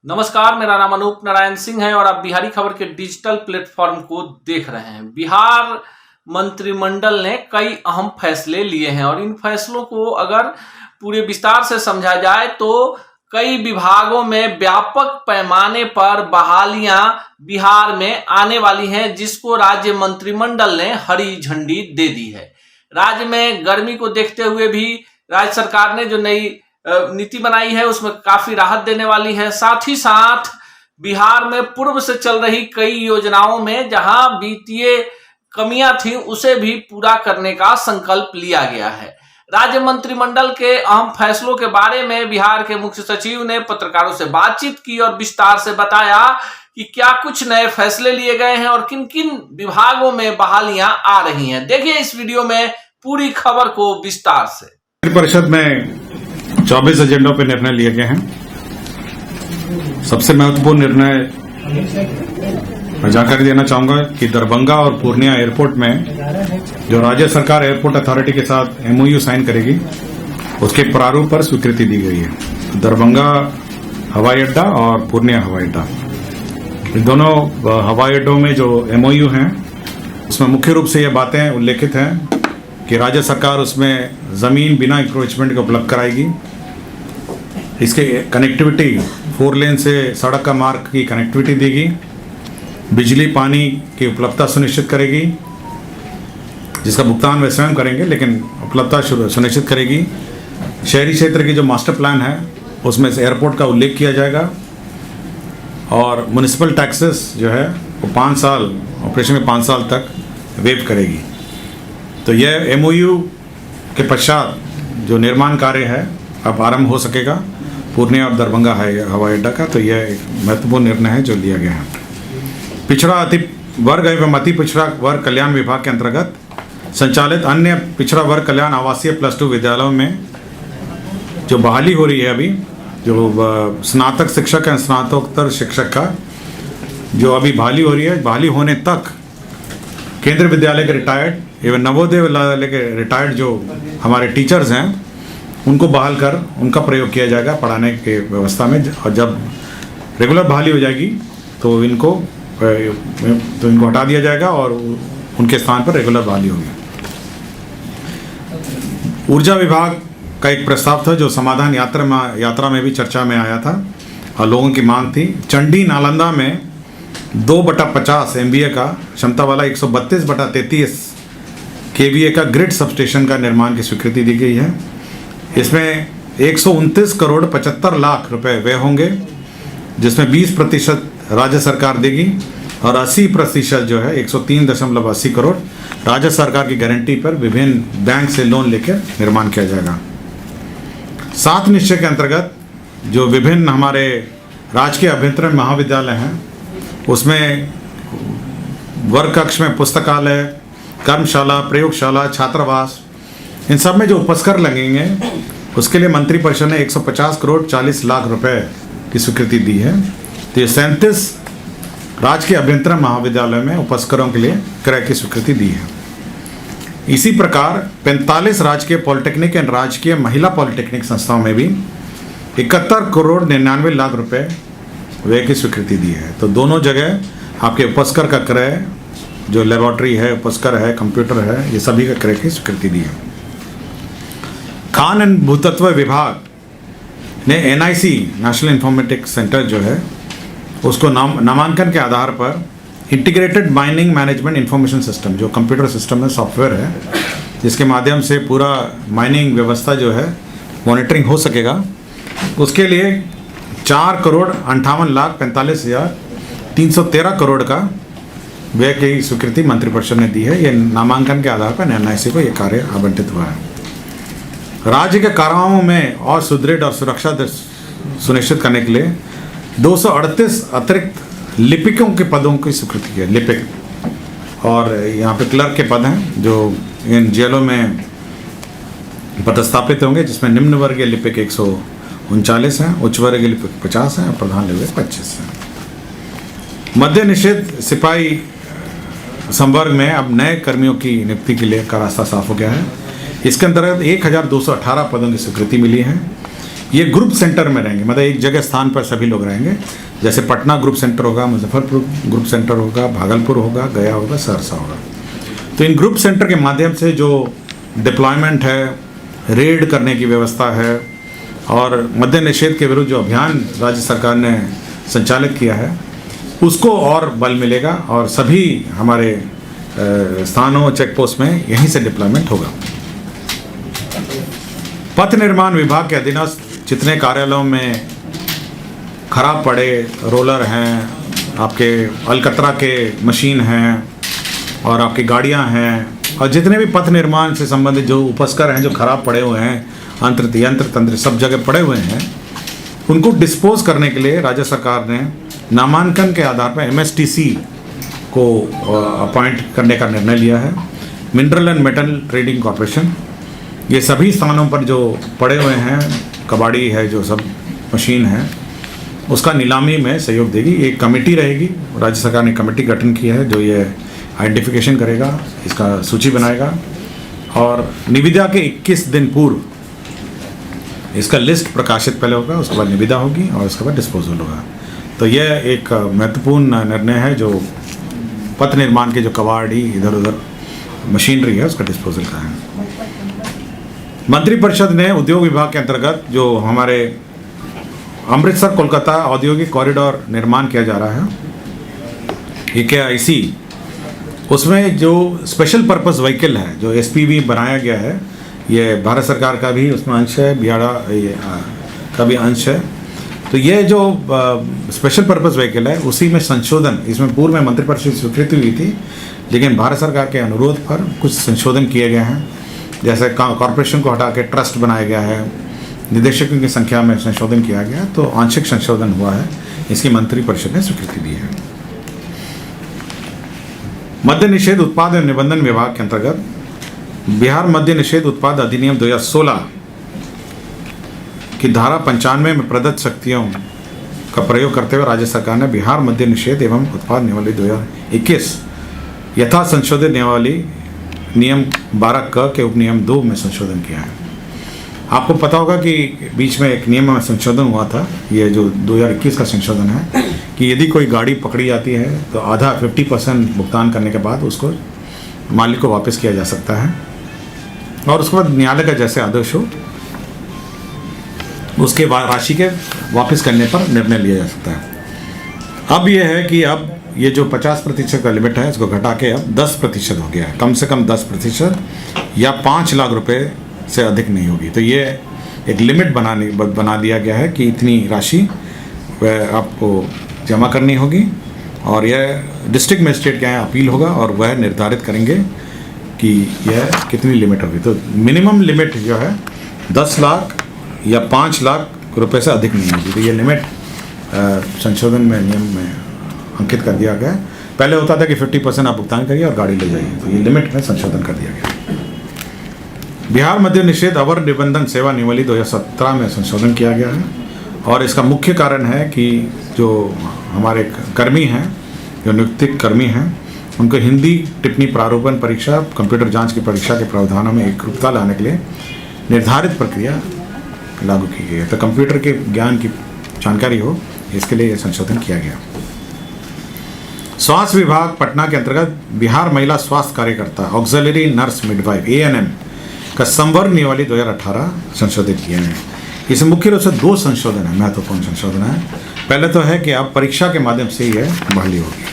नमस्कार, मेरा नाम अनूप नारायण सिंह है और आप बिहारी खबर के डिजिटल प्लेटफॉर्म को देख रहे हैं। बिहार मंत्रिमंडल ने कई अहम फैसले लिए हैं और इन फैसलों को अगर पूरे विस्तार से समझा जाए तो कई विभागों में व्यापक पैमाने पर बहालियां बिहार में आने वाली हैं, जिसको राज्य मंत्रिमंडल ने हरी झंडी दे दी है। राज्य में गर्मी को देखते हुए भी राज्य सरकार ने जो नई नीति बनाई है उसमें काफी राहत देने वाली है। साथ ही साथ बिहार में पूर्व से चल रही कई योजनाओं में जहां वित्तीय कमियां थी उसे भी पूरा करने का संकल्प लिया गया है। राज्य मंत्रिमंडल के अहम फैसलों के बारे में बिहार के मुख्य सचिव ने पत्रकारों से बातचीत की और विस्तार से बताया कि क्या कुछ नए फैसले लिए गए हैं और किन किन विभागों में बहालियां आ रही हैं। देखिए इस वीडियो में पूरी खबर को विस्तार से। परिषद में 24 एजेंडों पर निर्णय लिए गए हैं। सबसे महत्वपूर्ण निर्णय मैं जानकारी देना चाहूंगा कि दरभंगा और पूर्णिया एयरपोर्ट में जो राज्य सरकार एयरपोर्ट अथॉरिटी के साथ एमओयू साइन करेगी उसके प्रारूप पर स्वीकृति दी गई है। दरभंगा हवाई अड्डा और पूर्णिया हवाई अड्डा, इन दोनों हवाई अड्डों में जो एमओयू हैं उसमें मुख्य रूप से ये बातें उल्लेखित हैं कि राज्य सरकार उसमें जमीन बिना इंक्रोचमेंट के उपलब्ध कराएगी। इसके कनेक्टिविटी 4 लेन से सड़क का मार्ग की कनेक्टिविटी देगी, बिजली पानी की उपलब्धता सुनिश्चित करेगी, जिसका भुगतान वे स्वयं करेंगे लेकिन उपलब्धता सुनिश्चित करेगी। शहरी क्षेत्र की जो मास्टर प्लान है उसमें से एयरपोर्ट का उल्लेख किया जाएगा और म्युनिसिपल टैक्सेस जो है वो 5 साल ऑपरेशन के 5 साल तक वेव करेगी। तो यह एमओयू के पश्चात जो निर्माण कार्य है अब आरंभ हो सकेगा पूर्णिया और दरभंगा हवाई अड्डा का। तो यह एक महत्वपूर्ण निर्णय है जो लिया गया है। पिछड़ा अति वर्ग एवं अति पिछड़ा वर्ग कल्याण विभाग के अंतर्गत संचालित अन्य पिछड़ा वर्ग कल्याण आवासीय +2 विद्यालयों में जो बहाली हो रही है अभी, जो स्नातक शिक्षक है, स्नातकोत्तर शिक्षक का जो अभी बहाली हो रही है, बहाली होने तक केंद्रीय विद्यालय के रिटायर्ड एवं नवोदय विद्यालय के रिटायर्ड जो हमारे टीचर्स हैं उनको बहाल कर उनका प्रयोग किया जाएगा पढ़ाने के व्यवस्था में। और जब रेगुलर बहाली हो जाएगी तो इनको हटा दिया जाएगा और उनके स्थान पर रेगुलर बहाली होगी। ऊर्जा विभाग का एक प्रस्ताव था जो समाधान यात्रा में भी चर्चा में आया था और लोगों की मांग थी। चंडी नालंदा में 2/50 MVA का क्षमता वाला 132/33 KVA का ग्रिड सबस्टेशन का निर्माण की स्वीकृति दी गई है। इसमें 129 करोड़ 75 लाख रुपए व्यय होंगे, जिसमें 20% राज्य सरकार देगी और 80% जो है 103.80 करोड़ राज्य सरकार की गारंटी पर विभिन्न बैंक से लोन लेकर निर्माण किया जाएगा। 7 निश्चय के अंतर्गत जो विभिन्न हमारे राजकीय अभ्यंतरण महाविद्यालय हैं उसमें वर्ग कक्ष में पुस्तकालय, कर्मशाला, प्रयोगशाला, छात्रावास, इन सब में जो उपस्कर लगेंगे उसके लिए मंत्रिपरिषद ने 150 करोड़ 40 लाख रुपए की स्वीकृति दी है। तो ये 37 राजकीय अभ्यंतरण महाविद्यालय में उपस्करों के लिए क्रय की स्वीकृति दी है। इसी प्रकार 45 राजकीय पॉलिटेक्निक एवं राजकीय महिला पॉलिटेक्निक संस्थाओं में भी 71 करोड़ 99 लाख रुपए व्यय की स्वीकृति दी है। तो दोनों जगह आपके उपस्कर का क्रय, जो लेबोरेटरी है, उपस्कर है, कंप्यूटर है, ये सभी का क्रय की स्वीकृति दी है। खान एंड भूतत्व विभाग ने NIC नेशनल इंफॉर्मेटिक्स सेंटर जो है उसको नामांकन के आधार पर integrated mining management information system, जो कंप्यूटर सिस्टम है, सॉफ्टवेयर है, जिसके माध्यम से पूरा माइनिंग व्यवस्था जो है मॉनिटरिंग हो सकेगा, उसके लिए 4 करोड़ 58 लाख 45 हज़ार 313 करोड़ का व्यय की स्वीकृति मंत्रिपरिषद ने दी है। यह नामांकन के आधार पर NIC को यह कार्य आवंटित हुआ है। राज्य के काराओं में और सुदृढ़ और सुरक्षा सुनिश्चित करने के लिए 238 अतिरिक्त लिपिकों के पदों की स्वीकृति की है। लिपिक और यहाँ पे क्लर्क के पद हैं जो इन जेलों में पदस्थापित होंगे, जिसमें निम्न वर्गीय लिपिक 139 हैं, उच्च वर्गीय लिपिक 50 हैं और प्रधान लिपिक 25 हैं। मद्य निषेध सिपाही संवर्ग में अब नए कर्मियों की नियुक्ति के लिए का रास्ता साफ हो गया है। इसके अंतर्गत 1218 पदों की स्वीकृति मिली है। ये ग्रुप सेंटर में रहेंगे, मतलब एक जगह स्थान पर सभी लोग रहेंगे। जैसे पटना ग्रुप सेंटर होगा, मुजफ्फरपुर ग्रुप सेंटर होगा, भागलपुर होगा, गया होगा, सहरसा होगा। तो इन ग्रुप सेंटर के माध्यम से जो डिप्लॉयमेंट है, रेड करने की व्यवस्था है और मद्य निषेध के विरुद्ध जो अभियान राज्य सरकार ने संचालित किया है उसको और बल मिलेगा और सभी हमारे स्थानों चेक पोस्ट में यहीं से डिप्लॉयमेंट होगा। पथ निर्माण विभाग के अधीनस्थ जितने कार्यालयों में खराब पड़े रोलर हैं, आपके अलकतरा के मशीन हैं और आपकी गाड़ियां हैं और जितने भी पथ निर्माण से संबंधित जो उपस्कर हैं जो खराब पड़े हुए हैं, यंत्र तंत्र सब जगह पड़े हुए हैं, उनको डिस्पोज करने के लिए राज्य सरकार ने नामांकन के आधार पर MSTC को अपॉइंट करने का निर्णय लिया है। Mineral and metal trading corporation ये सभी स्थानों पर जो पड़े हुए हैं, कबाड़ी है, जो सब मशीन है, उसका नीलामी में सहयोग देगी। एक कमेटी रहेगी, राज्य सरकार ने कमेटी गठन की है जो ये आइडेंटिफिकेशन करेगा, इसका सूची बनाएगा और निविदा के 21 दिन पूर्व इसका लिस्ट प्रकाशित पहले होगा, उसके बाद निविदा होगी और उसके बाद डिस्पोजल होगा। तो यह एक महत्वपूर्ण निर्णय है जो पथ निर्माण के जो कबाड़ी इधर उधर मशीनरी है उसका डिस्पोजल का है। मंत्रिपरिषद ने उद्योग विभाग के अंतर्गत जो हमारे अमृतसर कोलकाता औद्योगिक कॉरिडोर निर्माण किया जा रहा है, AKIC, उसमें जो स्पेशल पर्पस व्हीकल है, जो SPV बनाया गया है, ये भारत सरकार का भी उसमें अंश है, बिहाड़ा का भी अंश है। तो ये जो स्पेशल पर्पस व्हीकल है उसी में संशोधन, इसमें पूर्व में मंत्रिपरिषद की स्वीकृति हुई थी लेकिन भारत सरकार के अनुरोध पर कुछ संशोधन किए गए हैं। जैसे कॉरपोरेशन को हटा के ट्रस्ट बनाया गया है, निदेशकों की संख्या में संशोधन किया गया, तो आंशिक संशोधन हुआ है, इसकी मंत्रिपरिषद ने स्वीकृति दी है। मद्य निषेध उत्पाद एवं निबंधन विभाग के अंतर्गत बिहार मद्य निषेध उत्पाद अधिनियम 2016 की धारा 95 में प्रदत्त शक्तियों का प्रयोग करते हुए राज्य सरकार ने बिहार मद्य निषेध एवं उत्पाद नियमावली 2021 यथा संशोधित नियमावली नियम 12 क के उपनियम 2 में संशोधन किया है। आपको पता होगा कि बीच में एक नियम में संशोधन हुआ था, ये जो 2021 का संशोधन है, कि यदि कोई गाड़ी पकड़ी जाती है तो आधा 50% भुगतान करने के बाद उसको मालिक को वापस किया जा सकता है और उसके बाद न्यायालय का जैसे आदेश हो उसके राशि के वापस करने पर निर्णय लिया जा सकता है। अब यह है कि अब ये जो 50% का लिमिट है इसको घटा के अब 10% हो गया है, कम से कम 10% या 5 लाख रुपए से अधिक नहीं होगी। तो ये एक लिमिट बना दिया गया है कि इतनी राशि वह आपको जमा करनी होगी और यह डिस्ट्रिक्ट मजिस्ट्रेट के यहाँ अपील होगा और वह निर्धारित करेंगे कि यह कितनी लिमिट होगी। तो मिनिमम लिमिट जो है 10 लाख या 5 लाख रुपए से अधिक नहीं होगी। तो ये लिमिट संशोधन में नियम में अंकित कर दिया गया है। पहले होता था कि 50% आप भुगतान करिए और गाड़ी ले जाइए, तो ये लिमिट में संशोधन कर दिया गया। बिहार मद्य निषेध अवर निबंधन सेवा नियमावली 2017 में संशोधन किया गया है और इसका मुख्य कारण है कि जो हमारे कर्मी हैं, जो नियुक्ति कर्मी हैं, उनको हिंदी टिप्पणी प्रारूपण परीक्षा, कंप्यूटर जांच की परीक्षा के प्रावधानों में एकरूपता लाने के लिए निर्धारित प्रक्रिया लागू की गई है। तो कंप्यूटर के ज्ञान की जानकारी हो, इसके लिए यह संशोधन किया गया। स्वास्थ्य विभाग पटना के अंतर्गत बिहार महिला स्वास्थ्य कार्यकर्ता ऑक्सिलरी नर्स मिडवाइफ ANM का संवर्ग नियमावली 2018 संशोधित किया है। इसमें मुख्य रूप से 2 संशोधन है, महत्वपूर्ण संशोधन है। पहले तो है कि अब परीक्षा के माध्यम से यह बहाली होगी।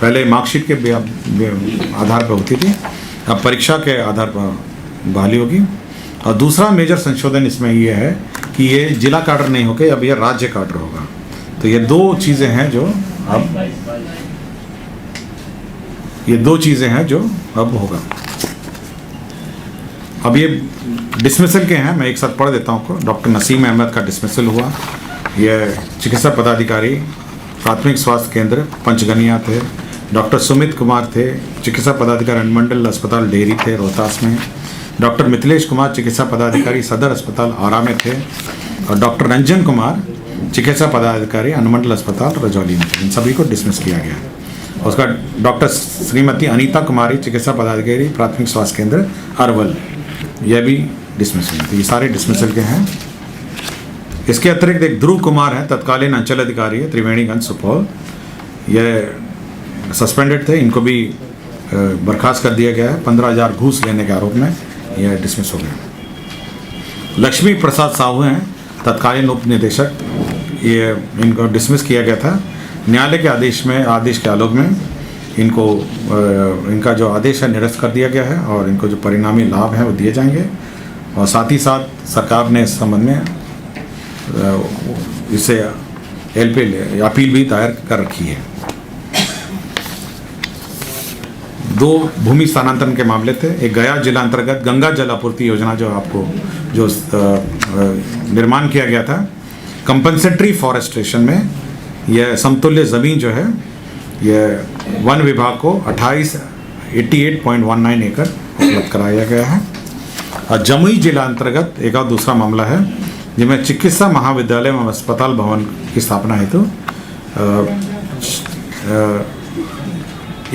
पहले मार्कशीट के आधार पर होती थी, अब परीक्षा के आधार पर बहाली होगी। और दूसरा मेजर संशोधन इसमें यह है कि ये जिला काडर नहीं होकर अब यह राज्य काडर होगा। तो ये 2 चीज़ें हैं जो अब होगा। अब ये डिसमिसल के हैं, मैं एक साथ पढ़ देता हूँ। डॉक्टर नसीम अहमद का डिसमिसल हुआ। यह चिकित्सा पदाधिकारी प्राथमिक स्वास्थ्य केंद्र पंचगनिया थे। डॉक्टर सुमित कुमार थे, चिकित्सा पदाधिकारी अनुमंडल अस्पताल डेहरी थे रोहतास में। डॉक्टर मिथिलेश कुमार चिकित्सा पदाधिकारी सदर अस्पताल आरा में थे और डॉक्टर रंजन कुमार चिकित्सा पदाधिकारी अनुमंडल अस्पताल रजौली में थे। इन सभी को डिसमिस किया गया। उसका डॉक्टर श्रीमती अनीता कुमारी चिकित्सा पदाधिकारी प्राथमिक स्वास्थ्य केंद्र अरवल, यह भी डिसमिस हुई। तो ये सारे डिसमिसल के हैं। इसके अतिरिक्त एक ध्रुव कुमार है, तत्कालीन अंचल अधिकारी है, त्रिवेणीगंज सुपौल, ये सस्पेंडेड थे, इनको भी बर्खास्त कर दिया गया है। 15,000 घूस लेने के आरोप में यह डिसमिस हो गया। लक्ष्मी प्रसाद साहू हैं, तत्कालीन उप निदेशक, ये इनको डिसमिस किया गया था। न्यायालय के आदेश के आलोक में इनको इनका जो आदेश है निरस्त कर दिया गया है और इनको जो परिणामी लाभ हैं वो दिए जाएंगे। और साथ ही साथ सरकार ने इस संबंध में इसे अपील भी दायर कर रखी है। 2 भूमि स्थानांतरण के मामले थे। एक गया जिला अंतर्गत गंगा जल आपूर्ति योजना जो निर्माण किया गया था, कंपनसेटरी फॉरेस्टेशन में यह समतुल्य ज़मीन जो है यह वन विभाग को 88.19 एकड़ उपलब्ध कराया गया है। और जमुई जिला अंतर्गत एक और दूसरा मामला है जिसमें चिकित्सा महाविद्यालय एवं अस्पताल भवन की स्थापना हेतु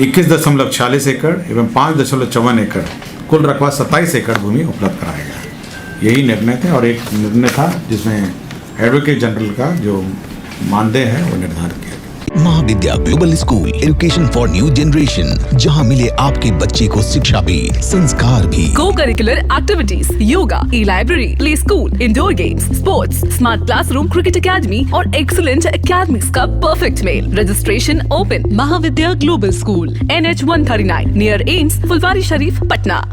21.46 एकड़ एवं 5.54 एकड़ कुल रकबा 27 एकड़ भूमि उपलब्ध कराया गया। यही निर्णय थे और एक निर्णय था जिसमें एडवोकेट जनरल का जो मानदेय है वो निर्धारित किया। Mahavidya global school, education for new generation, जहां मिले आपके बच्चे को शिक्षा भी संस्कार भी। Co-curricular activities, yoga, e-library, play school, indoor games, sports, smart classroom, cricket academy और एक्सीलेंट एकेडमिक्स का परफेक्ट मेल। Registration open. Mahavidya global school, NH 139 near AIIMS, Phulwari Sharif, Patna.